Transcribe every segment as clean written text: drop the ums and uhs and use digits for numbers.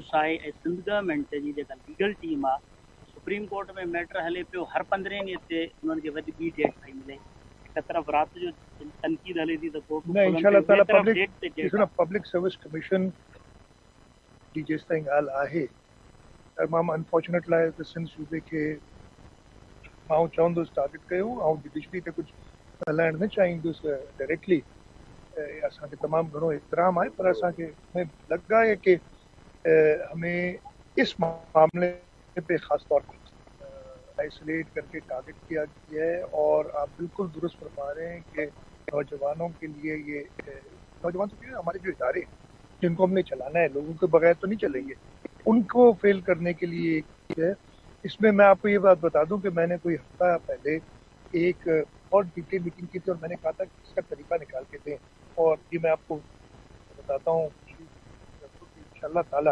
साए ऐं सिंध गवर्नमेंट जी जेका लीगल टीम आहे सुप्रीम कोर्ट में मैटर हले पियो हर 15 ॾींहं ते उन्हनि खे वरी ॿी डेट पई मिले। हिक तरफ़ राति जो तनक़ीद हले थी त न इंशाअल्लाह ताला कोर्ट पब्लिक सर्विस कमीशन जी जेसि ताईं ॻाल्हि आहे तमामु अनफॉर्चुनेट लाइ त सिंध सूबे खे मां चवंदुसि टारगेट कयूं ऐं जुडिशरी ते कुझु ॻाल्हाइण न चाहींदुसि डायरेक्टली। असांखे तमामु घणो एतिराम आहे पर असांखे हमें लॻा है कि हमें इस मामले पे खास तौर पर आइसोलेट करके टारगेट किया गया है। और आप बिल्कुल दुरुस्त फरमा रहे हैं कि नौजवानों के लिए ये नौजवान तो क्या हमारे जो इदारे जिनको हमने चलाना है लोगों के बगैर तो नहीं चलेंगे, उनको फेल करने के लिए है। इसमें मैं आपको ये बात बता दूं कि मैंने कोई हफ्ता पहले एक और डिटेल मीटिंग की थी और मैंने कहा था कि इसका तरीका निकाल के दें। और ये मैं आपको बताता हूँ इंशाअल्लाह ताला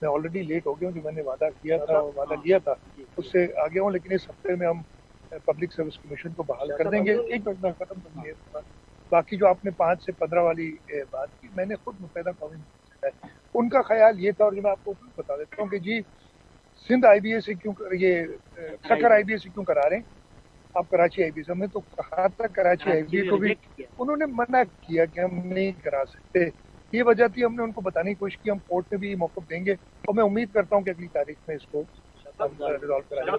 मैं ऑलरेडी लेट हो गया हूँ, जो मैंने वादा किया था और वादा लिया था उससे आगे हूँ, लेकिन इस हफ्ते में हम पब्लिक सर्विस कमीशन को बहाल कर देंगे। एक मिनट खत्म कर दिए। बाकी जो आपने 5 से 15 वाली बात की, मैंने खुद मुतहदा कौमी है उनका ख्याल ये था और जो मैं आपको बता देता हूँ कि जी सिंध IBA से क्यों ये खकर IBA से क्यों करा रहे हैं आप कराची IBA से। हमने तो कहा था कराची IBA को भी उन्होंने मना किया कि हम नहीं करा सकते। ये वजह थी, हमने उनको बताने की कोशिश की हम कोर्ट में भी मौक़िफ़ देंगे और मैं उम्मीद करता हूँ कि अगली तारीख में इसको हम रिजॉल्व कराएंगे।